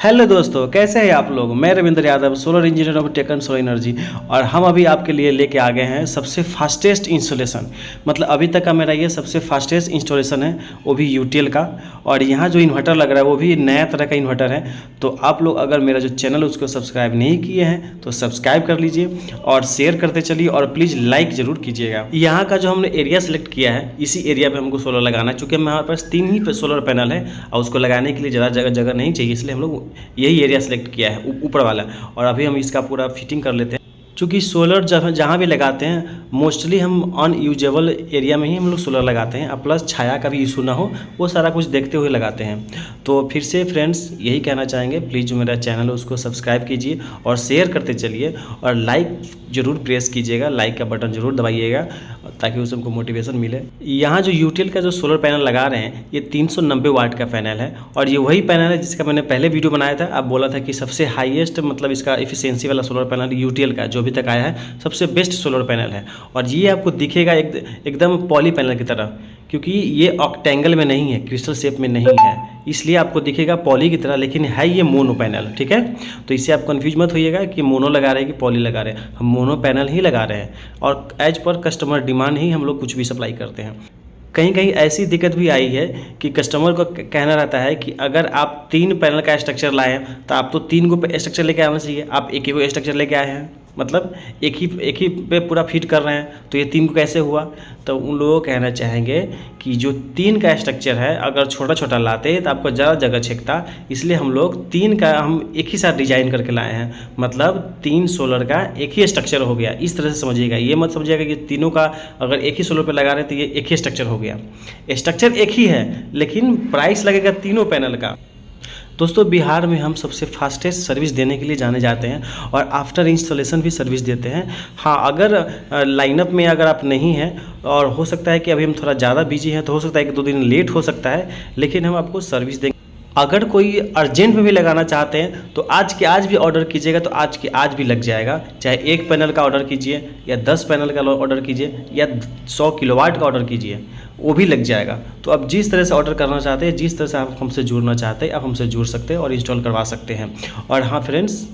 Hello दोस्तों, कैसे हैं आप लोग। मैं Ravindra Yadav, solar engineer of taken solar energy. और हम अभी आपके लिए लेके आ गए हैं सबसे फास्टेस्ट इंस्टॉलेशन। मतलब अभी तक का मेरा ये सबसे फास्टेस्ट इंस्टॉलेशन है, वो भी यूटीएल का। और यहाँ जो इन्वर्टर लग रहा है वो भी नया तरह का इन्वर्टर है। तो आप लोग अगर मेरा जो चैनल उसको सब्सक्राइब नहीं किए हैं तो सब्सक्राइब कर लीजिए और शेयर करते चलिए और प्लीज़ लाइक ज़रूर कीजिएगा। यहाँ का जो हमने एरिया सेलेक्ट किया है, इसी एरिया पर हमको सोलर लगाना है। चूँकि हमारे पास 3 ही सोलर पैनल है और उसको लगाने के लिए ज़्यादा जगह नहीं चाहिए, इसलिए हम लोग यही एरिया सेलेक्ट किया है ऊपर वाला। और अभी हम इसका पूरा फिटिंग कर लेते हैं। क्योंकि सोलर जहाँ भी लगाते हैं मोस्टली हम अनयूजेबल एरिया में ही हम लोग सोलर लगाते हैं, और प्लस छाया का भी इशू ना हो वो सारा कुछ देखते हुए लगाते हैं। तो फिर से फ्रेंड्स यही कहना चाहेंगे, प्लीज़ जो मेरा चैनल है उसको सब्सक्राइब कीजिए और शेयर करते चलिए और लाइक ज़रूर प्रेस कीजिएगा, लाइक का बटन ज़रूर दबाइएगा ताकि उससे हमको मोटिवेशन मिले। यहाँ जो यूटीएल का जो सोलर पैनल लगा रहे हैं ये 390 वाट का पैनल है। और ये वही पैनल है जिसका मैंने पहले वीडियो बनाया था। अब बोला था कि सबसे हाईएस्ट मतलब इसका एफिशिएंसी वाला सोलर पैनल यूटीएल का जो अभी तक आया है सबसे बेस्ट सोलर पैनल है। और ये आपको दिखेगा एकदम पॉली पैनल की तरह, क्योंकि ये ऑक्टेंगल में नहीं है, क्रिस्टल शेप में नहीं है, इसलिए आपको दिखेगा पॉली की तरह, लेकिन है ये मोनो पैनल। ठीक है, तो इससे आप कंफ्यूज मत होइएगा कि मोनो लगा रहे हैं कि पॉली लगा रहे हैं। हम मोनो पैनल ही लगा रहे हैं और एज पर कस्टमर डिमांड ही हम लोग कुछ भी सप्लाई करते हैं। कहीं कहीं ऐसी दिक्कत भी आई है कि कस्टमर को कहना रहता है कि अगर आप 3 पैनल का स्ट्रक्चर लाए हैं तो आप तो 3 को स्ट्रक्चर लेके आना चाहिए, आप एक ही को स्ट्रक्चर लेके आए हैं, मतलब एक ही पे पूरा फिट कर रहे हैं, तो ये 3 को कैसे हुआ। तो उन लोगों को कहना चाहेंगे कि जो 3 का स्ट्रक्चर है अगर छोटा छोटा लाते तो आपको ज़्यादा जगह छेकता, इसलिए हम लोग 3 का हम एक ही साथ डिजाइन करके लाए हैं। मतलब 3 सोलर का एक ही स्ट्रक्चर हो गया, इस तरह से समझिएगा। ये मत समझिएगा कि तीनों का अगर एक ही सोलर पे लगा रहे तो ये एक ही स्ट्रक्चर हो गया। स्ट्रक्चर एक ही है लेकिन प्राइस लगेगा तीनों पैनल का। दोस्तों, बिहार में हम सबसे फास्टेस्ट सर्विस देने के लिए जाने जाते हैं और आफ्टर इंस्टॉलेशन भी सर्विस देते हैं। हाँ, अगर लाइनअप में अगर आप नहीं हैं और हो सकता है कि अभी हम थोड़ा ज़्यादा बिजी हैं तो हो सकता है कि 2 दिन लेट हो सकता है, लेकिन हम आपको सर्विस देंगे। अगर कोई अर्जेंट में भी लगाना चाहते हैं तो आज के आज भी ऑर्डर कीजिएगा तो आज के आज भी लग जाएगा। चाहे 1 पैनल का ऑर्डर कीजिए या 10 पैनल का ऑर्डर कीजिए या 100 किलोवाट का ऑर्डर कीजिए, वो भी लग जाएगा। तो अब जिस तरह से ऑर्डर करना चाहते हैं, जिस तरह से आप हमसे जुड़ना चाहते हैं, आप हमसे जुड़ सकते हैं और इंस्टॉल करवा सकते हैं। और हाँ फ्रेंड्स,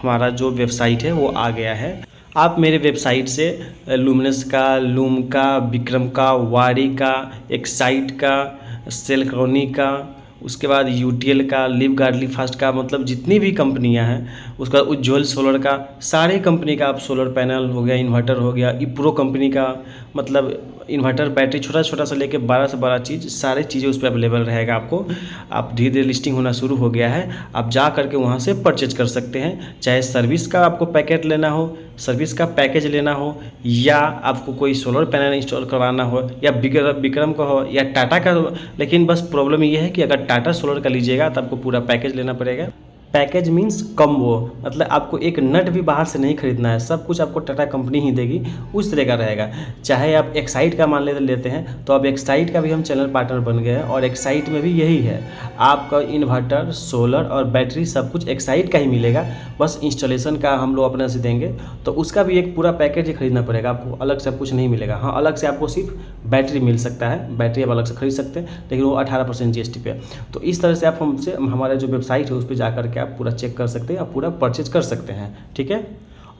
हमारा जो वेबसाइट है वो आ गया है। आप मेरे वेबसाइट से लुमिनस का, लूम का, विक्रम का, वारी का, एक्साइट का, सेलक्रॉनी का, उसके बाद यूटीएल का, लिव गार्डली फास्ट का, मतलब जितनी भी कंपनियां हैं, उसका उज्ज्वल सोलर का, सारे कंपनी का आप सोलर पैनल हो गया, इन्वर्टर हो गया, इप्रो कंपनी का, मतलब इन्वर्टर, बैटरी, छोटा छोटा सा लेके 12 से 12 चीज़, सारे चीज़ें उस पर अवेलेबल रहेगा आपको। आप धीरे धीरे लिस्टिंग होना शुरू हो गया है, आप जा करके वहाँ से परचेज कर सकते हैं। चाहे सर्विस का आपको पैकेट लेना हो, सर्विस का पैकेज लेना हो, या आपको कोई सोलर पैनल इंस्टॉल करवाना हो, या विक्रम का हो या टाटा का हो। लेकिन बस प्रॉब्लम ये है कि अगर टाटा सोलर का लीजिएगा तो आपको पूरा पैकेज लेना पड़ेगा। पैकेज मीन्स कम्बो, मतलब आपको एक नट भी बाहर से नहीं खरीदना है, सब कुछ आपको टाटा कंपनी ही देगी, उस तरह का रहेगा। चाहे आप एक्साइट का मान लेते हैं तो अब एक्साइट का भी हम चैनल पार्टनर बन गए हैं और एक्साइट में भी यही है, आपका इन्वर्टर, सोलर और बैटरी सब कुछ एक्साइट का ही मिलेगा। बस इंस्टॉलेशन का हम लोग अपने से देंगे, तो उसका भी एक पूरा पैकेज ही खरीदना पड़ेगा, आपको अलग से कुछ नहीं मिलेगा। हाँ, अलग से आपको सिर्फ बैटरी मिल सकता है, बैटरी आप अलग से खरीद सकते हैं, लेकिन वो 18% GST पे। तो इस तरह से आप हमसे हमारा जो वेबसाइट है उस पर जाकर के आप पूरा चेक कर सकते हैं, आप पूरा परचेज कर सकते हैं। ठीक है,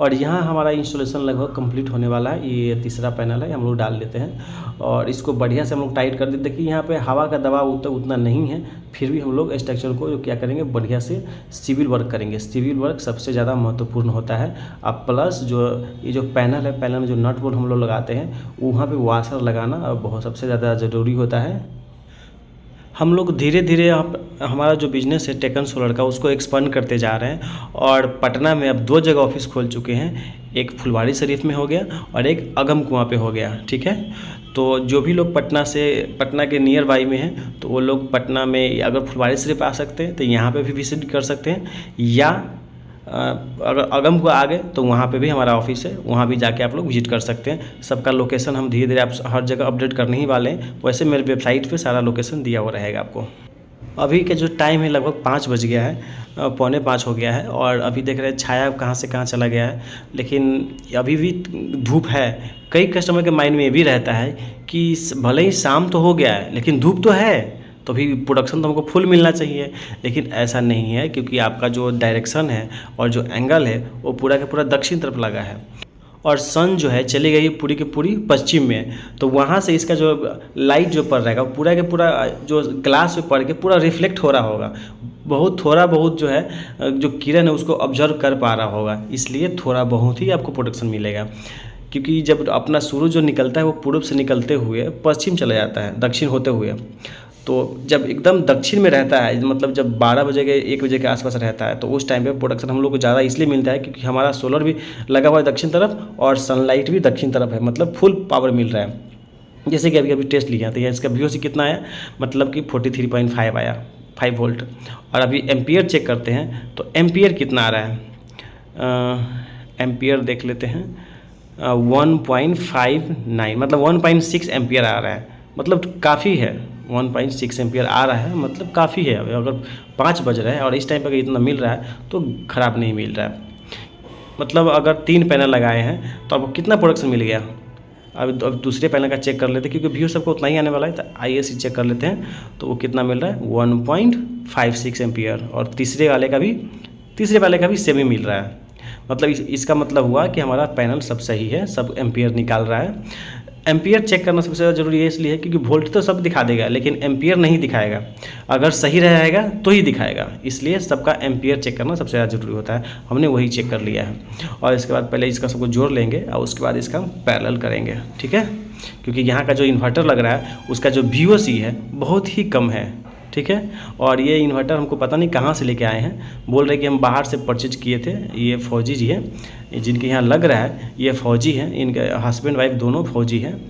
और यहाँ हमारा इंस्टॉलेशन लगभग कंप्लीट होने वाला है। ये 3रा पैनल है, हम लोग डाल देते हैं और इसको बढ़िया से हम लोग टाइट कर देते हैं। देखिए यहाँ पे हवा का दबाव उतना नहीं है, फिर भी हम लोग स्ट्रक्चर को क्या करेंगे, बढ़िया से सिविल वर्क करेंगे। सिविल वर्क सबसे ज़्यादा महत्वपूर्ण होता है। अब प्लस जो ये जो पैनल है, पैनल में जो नट बोल्ट हम लोग लगाते हैं वहाँ पर वाशर लगाना बहुत सबसे ज़्यादा ज़रूरी होता है। हम लोग धीरे धीरे हमारा जो बिज़नेस है टेकन सोलर का उसको एक्सपांड करते जा रहे हैं और पटना में अब 2 जगह ऑफिस खोल चुके हैं। एक फुलवारी शरीफ में हो गया और एक अगम कुआं पे हो गया। ठीक है, तो जो भी लोग पटना के नियर बाई में हैं तो वो लोग पटना में अगर फुलवारी शरीफ आ सकते हैं तो यहाँ पे भी विजिट कर सकते हैं, या अगर अगम को आ गए तो वहाँ पे भी हमारा ऑफिस है, वहाँ भी जाके आप लोग विजिट कर सकते हैं। सबका लोकेशन हम धीरे धीरे आप हर जगह अपडेट करने ही वाले हैं। वैसे मेरे वेबसाइट पे सारा लोकेशन दिया हुआ रहेगा आपको। अभी के जो टाइम है लगभग 5 बज गया है, 4:45 हो गया है और अभी देख रहे हैं छाया कहाँ से कहाँ चला गया है, लेकिन अभी भी धूप है। कई कस्टमर के माइंड में ये भी रहता है कि भले ही शाम तो हो गया है लेकिन धूप तो है, तो भी प्रोडक्शन तो हमको फुल मिलना चाहिए, लेकिन ऐसा नहीं है क्योंकि आपका जो डायरेक्शन है और जो एंगल है वो पूरा का पूरा दक्षिण तरफ लगा है और सन जो है चली गई पूरी की पूरी पश्चिम में, तो वहाँ से इसका जो लाइट जो पड़ रहेगा पूरा के पूरा जो ग्लास पे पड़ के पूरा रिफ्लेक्ट हो रहा होगा, बहुत थोड़ा बहुत जो है जो किरण है उसको ऑब्जर्व कर पा रहा होगा, इसलिए थोड़ा बहुत ही आपको प्रोडक्शन मिलेगा। क्योंकि जब अपना सूरज जो निकलता है वो पूर्व से निकलते हुए पश्चिम चला जाता है दक्षिण होते हुए, तो जब एकदम दक्षिण में रहता है मतलब जब 12 बजे के 1 बजे के आसपास रहता है तो उस टाइम पे प्रोडक्शन हम लोग को ज़्यादा इसलिए मिलता है क्योंकि हमारा सोलर भी लगा हुआ है दक्षिण तरफ और सनलाइट भी दक्षिण तरफ है, मतलब फुल पावर मिल रहा है। जैसे कि अभी टैस्ट लिया तो इसका VOC कितना आया, मतलब कि 43.5 आया 5 वोल्ट। और अभी एम्पियर चेक करते हैं तो एम्पियर कितना आ रहा है, एम्पियर देख लेते हैं 1.59 मतलब 1.6 एम्पियर आ रहा है, मतलब काफ़ी है 1.6 एम्पियर आ रहा है, मतलब काफ़ी है। अगर 5 बज रहा है और इस टाइम पर इतना मिल रहा है तो ख़राब नहीं मिल रहा है। मतलब अगर 3 पैनल लगाए हैं तो आपको कितना प्रोडक्शन मिल गया। अब दूसरे पैनल का चेक कर लेते हैं क्योंकि VOC सबको उतना ही आने वाला है, तो आइए चेक कर लेते हैं तो वो कितना मिल रहा है 1.56 एम्पियर और तीसरे वाले का भी सेम ही मिल रहा है। मतलब इसका मतलब हुआ कि हमारा पैनल सब सही है, सब एम्पियर निकाल रहा है। एम्पियर चेक करना सबसे ज़्यादा जरूरी है इसलिए क्योंकि वोल्ट तो सब दिखा देगा लेकिन एम्पियर नहीं दिखाएगा, अगर सही रहेगा तो ही दिखाएगा, इसलिए सबका एम्पियर चेक करना सबसे ज़्यादा जरूरी होता है। हमने वही चेक कर लिया है और इसके बाद पहले इसका सबको जोड़ लेंगे और उसके बाद इसका पैरेलल करेंगे, ठीक है। क्योंकि यहाँ का जो इन्वर्टर लग रहा है उसका जो VOC है बहुत ही कम है, ठीक है। और ये इन्वर्टर हमको पता नहीं कहाँ से लेके आए हैं, बोल रहे कि हम बाहर से परचेज किए थे। ये फौजी जी हैं जिनके यहाँ लग रहा है, ये फौजी हैं, इनके हस्बैंड वाइफ दोनों फौजी हैं,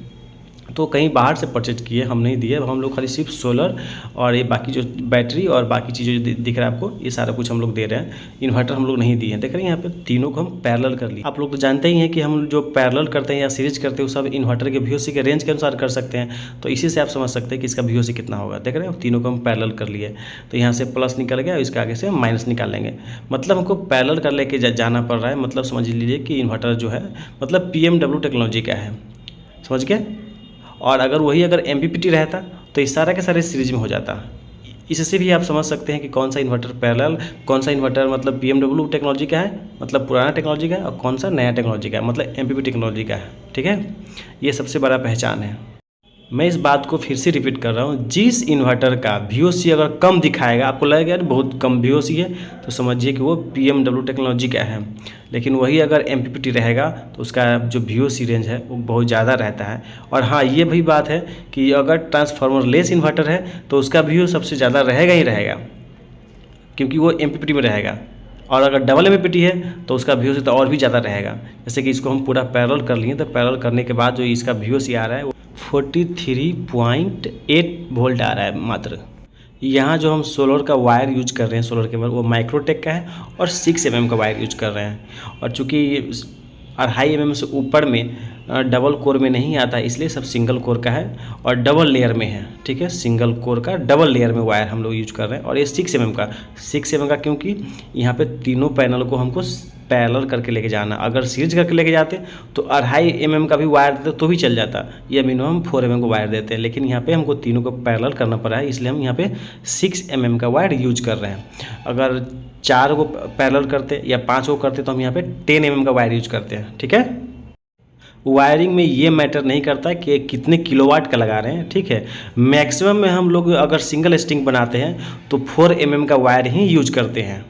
तो कहीं बाहर से परचेज किए, हम नहीं दिए। हम लोग खाली सिर्फ सोलर और ये बाकी जो बैटरी और बाकी चीज़ें जो दिख रहा है आपको ये सारा कुछ हम लोग दे रहे हैं, इन्वर्टर हम लोग नहीं दिए हैं। देख रहे हैं यहाँ पे तीनों को हम पैरेलल कर लिए। आप लोग तो जानते ही हैं कि हम जो पैरेलल करते हैं या सीरीज करते हैं वो सब इन्वर्टर के VOC के रेंज के अनुसार कर सकते हैं, तो इसी से आप समझ सकते हैं कि इसका VOC कितना होगा। देख रहे हैं तीनों को हम पैरेलल कर लिए, तो यहाँ से प्लस निकल गया और इसके आगे से माइनस निकाल लेंगे, मतलब हमको पैरेलल कर लेके जाना पड़ रहा है। मतलब समझ लीजिए कि इन्वर्टर जो है मतलब PMW टेक्नोलॉजी का है, समझ गए। और अगर MPPT रहता तो इस सारा के सारे सीरीज में हो जाता। इससे भी आप समझ सकते हैं कि कौन सा इन्वर्टर पैरेलल, कौन सा इन्वर्टर मतलब PMW टेक्नोलॉजी का है मतलब पुराना टेक्नोलॉजी का है, और कौन सा नया टेक्नोलॉजी का है मतलब MPPT टेक्नोलॉजी का है, ठीक है। ये सबसे बड़ा पहचान है। मैं इस बात को फिर से रिपीट कर रहा हूँ, जिस इन्वर्टर का VOC अगर कम दिखाएगा, आपको लगेगा यार बहुत कम VOC है, तो समझिए कि वो PMW टेक्नोलॉजी का है। लेकिन वही अगर MPPT रहेगा तो उसका जो VOC रेंज है वो बहुत ज़्यादा रहता है। और हाँ, ये भी बात है कि अगर ट्रांसफार्मर लेस इन्वर्टर है तो उसका VOC सबसे ज़्यादा रहेगा ही रहेगा, क्योंकि वो MPPT में रहेगा। और अगर डबल MPPT है तो उसका VOC तो और भी ज़्यादा रहेगा। जैसे कि इसको हम पूरा पैरेलल कर लिए, तो पैरेलल करने के बाद जो इसका VOC आ रहा है 43.8 वोल्ट आ रहा है मात्र। यहाँ जो हम सोलर का वायर यूज कर रहे हैं, सोलर केबल, वो माइक्रोटेक का है और 6 mm का वायर यूज कर रहे हैं। और चूँकि 2.5 mm से ऊपर में डबल कोर में नहीं आता, इसलिए सब सिंगल कोर का है और डबल लेयर में है, ठीक है। सिंगल कोर का डबल लेयर में वायर हम लोग यूज कर रहे हैं। और ये 6 mm का क्योंकि यहाँ पे तीनों पैनल को हमको पैरेलल करके लेके जाना। अगर सीरीज करके लेके जाते तो 2.5 mm का भी वायर देते तो भी चल जाता, ये मिनिमम 4 mm का वायर देते हैं। लेकिन यहाँ पे हमको तीनों को पैरेलल करना पड़ा है, इसलिए हम यहाँ पे 6 mm का वायर यूज कर रहे हैं। अगर 4 को पैरेलल करते या 5 को करते तो हम यहाँ पे 10 mm का वायर यूज करते हैं, ठीक है। वायरिंग में ये मैटर नहीं करता कि कितने किलोवाट का लगा रहे हैं, ठीक है। मैक्सिमम में हम लोग अगर सिंगल स्ट्रिंग बनाते हैं तो 4 mm का वायर ही यूज करते हैं।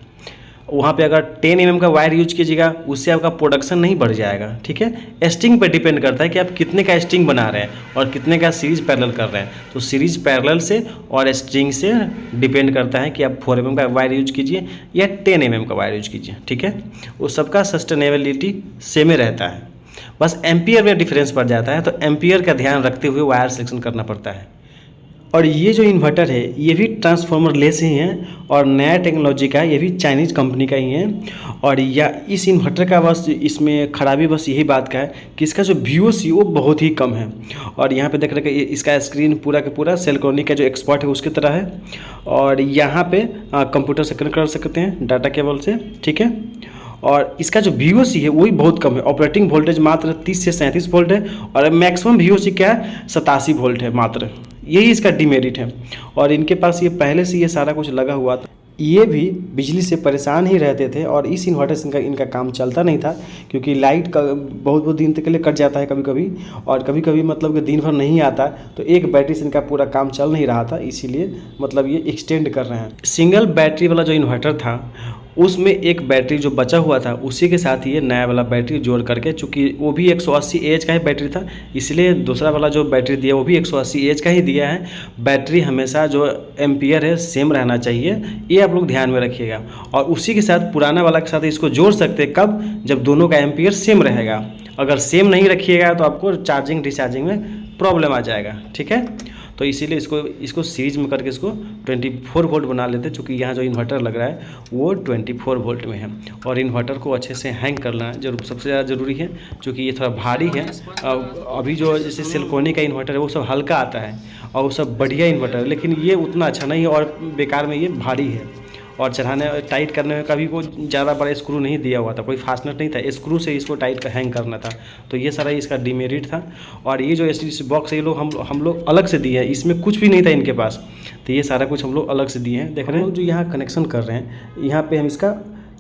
वहाँ पे अगर 10 mm का वायर यूज कीजिएगा उससे आपका प्रोडक्शन नहीं बढ़ जाएगा, ठीक है। स्ट्रिंग पे डिपेंड करता है कि आप कितने का स्ट्रिंग बना रहे हैं और कितने का सीरीज पैरेलल कर रहे हैं। तो सीरीज पैरेलल से और स्ट्रिंग से डिपेंड करता है कि आप 4 mm का वायर यूज कीजिए या 10 mm का वायर यूज कीजिए, ठीक है। वो सबका सस्टेनेबिलिटी सेम ही रहता है, बस एम्पियर में डिफरेंस पड़ जाता है। तो एम्पियर का ध्यान रखते हुए वायर सिलेक्शन करना पड़ता है। और ये जो इन्वर्टर है ये भी ट्रांसफार्मर लेस ही हैं और नया टेक्नोलॉजी का है, ये भी चाइनीज़ कंपनी का ही है। और या इस इन्वर्टर का बस इसमें खराबी बस यही बात का है कि इसका जो VOC वो बहुत ही कम है। और यहाँ पे देख रहे हैं कि इसका स्क्रीन पूरा का पूरा सेलकोनी का जो एक्सपर्ट है उसकी तरह है। और यहाँ पे कंप्यूटर से कनेक्ट कर सकते हैं डाटा केबल से, ठीक है। और इसका जो VOC है वही बहुत कम है। ऑपरेटिंग वोल्टेज मात्र 30 से 37 वोल्ट है और मैक्सिमम VOC क्या है 87 वोल्ट है मात्र। यही इसका डिमेरिट है। और इनके पास ये पहले से ये सारा कुछ लगा हुआ था, ये भी बिजली से परेशान ही रहते थे और इस इन्वर्टर से इनका काम चलता नहीं था, क्योंकि लाइट का बहुत बहुत दिन तक के लिए कट जाता है कभी कभी, और कभी कभी मतलब कि दिन भर नहीं आता, तो एक बैटरी से इनका पूरा काम चल नहीं रहा था, इसीलिए मतलब ये एक्सटेंड कर रहे हैं। सिंगल बैटरी वाला जो इन्वर्टर था उसमें एक बैटरी जो बचा हुआ था उसी के साथ ये नया वाला बैटरी जोड़ करके, चूँकि वो भी 180 एच का ही बैटरी था, इसलिए दूसरा वाला जो बैटरी दिया वो भी 180 एच का ही दिया है। बैटरी हमेशा जो एम्पियर है सेम रहना चाहिए, ये आप लोग ध्यान में रखिएगा। और उसी के साथ पुराना वाला के साथ इसको जोड़ सकते हैं कब, जब दोनों का एम्पियर सेम रहेगा। अगर सेम नहीं रखिएगा तो आपको चार्जिंग डिस्चार्जिंग में प्रॉब्लम आ जाएगा, ठीक है। तो इसीलिए इसको सीरीज में करके इसको 24 वोल्ट बना लेते हैं, चूँकि यहाँ जो इन्वर्टर लग रहा है वो 24 वोल्ट में है। और इन्वर्टर को अच्छे से हैंग करना सबसे ज़्यादा ज़रूरी है, क्योंकि ये थोड़ा भारी है। अभी जो जैसे सिलिकॉनी का इन्वर्टर है वो सब हल्का आता है और वो सब बढ़िया इन्वर्टर है, लेकिन ये उतना अच्छा नहीं है और बेकार में ये भारी है। और चढ़ाने टाइट करने में कभी कोई ज़्यादा बड़ा स्क्रू नहीं दिया हुआ था, कोई फास्टनर नहीं था, स्क्रू से इसको टाइट हैंग करना था। तो ये सारा इसका डिमेरिट था। और ये जो एसटीडीसी बॉक्स है ये लोग हम लोग अलग से दिए हैं, इसमें कुछ भी नहीं था इनके पास, तो ये सारा कुछ हम लोग अलग से दिए हैं। देख रहे हैं जो यहाँ कनेक्शन कर रहे हैं, यहाँ पे हम इसका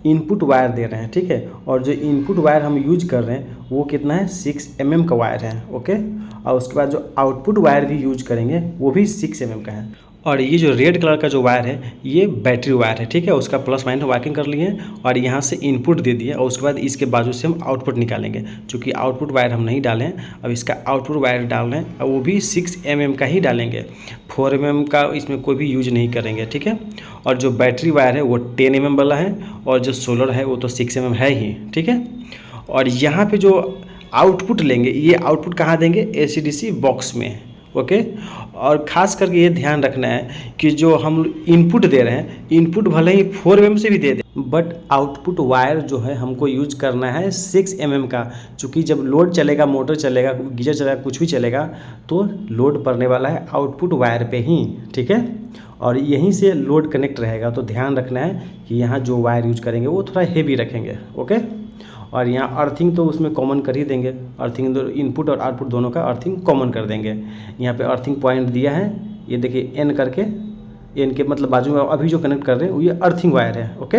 इनपुट वायर दे रहे हैं, ठीक है। और जो इनपुट वायर हम यूज कर रहे हैं वो कितना है, 6 mm का वायर है, ओके। और उसके बाद जो आउटपुट वायर भी यूज करेंगे वो भी 6 mm का है। और ये जो रेड कलर का जो वायर है ये बैटरी वायर है, ठीक है। उसका प्लस माइनस वायरिंग कर लिए और यहाँ से इनपुट दे दिया, और उसके बाद इसके बाजू से हम आउटपुट निकालेंगे। चूँकि आउटपुट वायर हम नहीं डालें हैं, अब इसका आउटपुट वायर डाल रहे हैं, और वो भी 6 mm का ही डालेंगे, 4 mm का इसमें कोई भी यूज नहीं करेंगे, ठीक है। और जो बैटरी वायर है वो 10 mm वाला है, और जो सोलर है वो तो 6 mm है ही, ठीक है। और यहाँ पर जो आउटपुट लेंगे, ये आउटपुट कहाँ देंगे, एसीडीसी बॉक्स में, ओके। और ख़ास करके ये ध्यान रखना है कि जो हम इनपुट दे रहे हैं, इनपुट भले ही 4 mm से भी दे दें, बट आउटपुट वायर जो है हमको यूज करना है 6 mm का। चूँकि जब लोड चलेगा, मोटर चलेगा, गीजर चलेगा, कुछ भी चलेगा, तो लोड पड़ने वाला है आउटपुट वायर पे ही, ठीक है। और यहीं से लोड कनेक्ट रहेगा, तो ध्यान रखना है कि यहाँ जो वायर यूज करेंगे वो थोड़ा हेवी रखेंगे, ओके। और यहाँ अर्थिंग तो उसमें कॉमन कर ही देंगे, अर्थिंग इनपुट और आउटपुट दोनों का अर्थिंग कॉमन कर देंगे। यहाँ पे अर्थिंग पॉइंट दिया है, ये देखिए एन करके, एन के मतलब बाजू में अभी जो कनेक्ट कर रहे हैं वो ये अर्थिंग वायर है, ओके।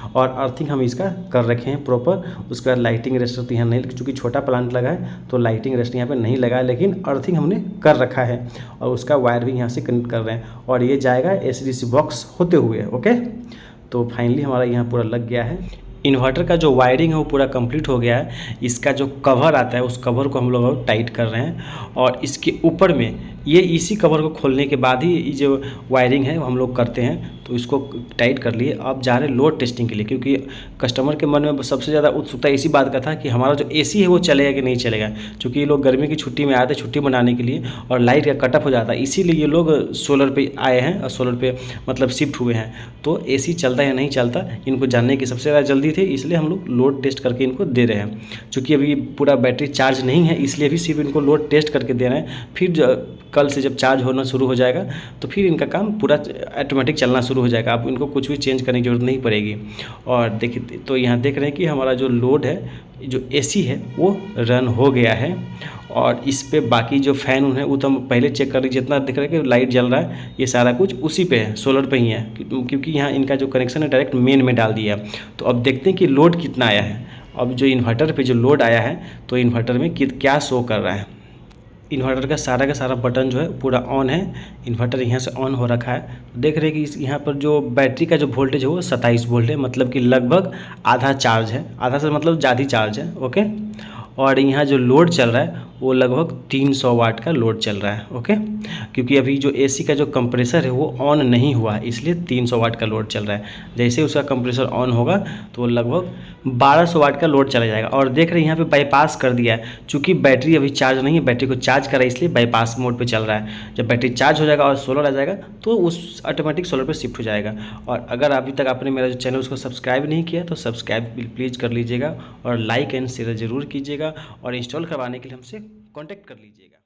और अर्थिंग हम इसका कर रखे हैं प्रॉपर। उसके बाद लाइटिंग रेस्टर तो यहाँ नहीं, चूँकि छोटा प्लांट लगा है तो लाइटिंग रेस्टर यहाँ पे नहीं लगा है, लेकिन अर्थिंग हमने कर रखा है। और उसका वायर भी यहाँ से कनेक्ट कर रहे हैं, और ये जाएगा एसडीसी बॉक्स होते हुए, ओके। तो फाइनली हमारा यहाँ पूरा लग गया है। इन्वर्टर का जो वायरिंग है वो पूरा कंप्लीट हो गया है। इसका जो कवर आता है उस कवर को हम लोग टाइट कर रहे हैं, और इसके ऊपर में ये इसी कवर को खोलने के बाद ही ये जो वायरिंग है वो हम लोग करते हैं। तो इसको टाइट कर लिए, अब जा रहे हैं लोड टेस्टिंग के लिए, क्योंकि कस्टमर के मन में सबसे ज़्यादा उत्सुकता इसी बात का था कि हमारा जो एसी है वो चलेगा कि नहीं चलेगा। चूँकि ये लोग गर्मी की छुट्टी में आए थे छुट्टी मनाने के लिए, और लाइट का कटअप हो जाता है, इसीलिए ये लोग सोलर पे आए हैं और सोलर पे मतलब शिफ्ट हुए हैं। तो एसी चलता है या नहीं चलता इनको जानने की सबसे ज़्यादा जल्दी थी, इसलिए हम लोग लोड टेस्ट करके इनको दे रहे हैं। चूँकि अभी पूरा बैटरी चार्ज नहीं है, इसलिए अभी सिर्फ इनको लोड टेस्ट करके दे रहे हैं। फिर कल से जब चार्ज होना शुरू हो जाएगा तो फिर इनका काम पूरा ऑटोमेटिक चलना शुरू हो जाएगा, आप इनको कुछ भी चेंज करने की जरूरत नहीं पड़ेगी। और देखिए, तो यहाँ देख रहे हैं कि हमारा जो लोड है, जो एसी है वो रन हो गया है। और इस पे बाकी जो फ़ैन है वो तो हम पहले चेक कर लीजिए, जितना दिख रहा है कि लाइट जल रहा है, ये सारा कुछ उसी पे है, सोलर पे ही है, क्योंकि यहाँ इनका जो कनेक्शन है डायरेक्ट मेन में डाल दिया। तो अब देखते हैं कि लोड कितना आया है। अब जो इन्वर्टर पे जो लोड आया है तो इन्वर्टर में क्या शो कर रहा है। इन्वर्टर का सारा बटन जो है पूरा ऑन है, इन्वर्टर यहाँ से ऑन हो रखा है। देख रहे हैं कि यहाँ पर जो बैटरी का जो वोल्टेज है वो 27 वोल्ट है, मतलब कि लगभग आधा चार्ज है, आधा से मतलब ज़्यादा चार्ज है, ओके। और यहाँ जो लोड चल रहा है वो लगभग 300 वाट का लोड चल रहा है, ओके। क्योंकि अभी जो एसी का जो कंप्रेसर है वो ऑन नहीं हुआ है, इसलिए 300 वाट का लोड चल रहा है। जैसे उसका कंप्रेसर ऑन होगा तो लगभग 1200 वाट का लोड चला जाएगा। और देख रहे हैं यहाँ पे बाईपास कर दिया है, चूँकि बैटरी अभी चार्ज नहीं है, बैटरी को चार्ज करा इसलिए बाईपास मोड पे चल रहा है। जब बैटरी चार्ज हो जाएगा और सोलर आ जाएगा तो उस ऑटोमेटिक सोलर पे शिफ्ट हो जाएगा। और अगर अभी तक आपने मेरा जो चैनल उसको सब्सक्राइब नहीं किया तो सब्सक्राइब प्लीज़ कर लीजिएगा, और लाइक एंड शेयर ज़रूर कीजिएगा, और इंस्टॉल करवाने के लिए हमसे कॉन्टैक्ट कर लीजिएगा।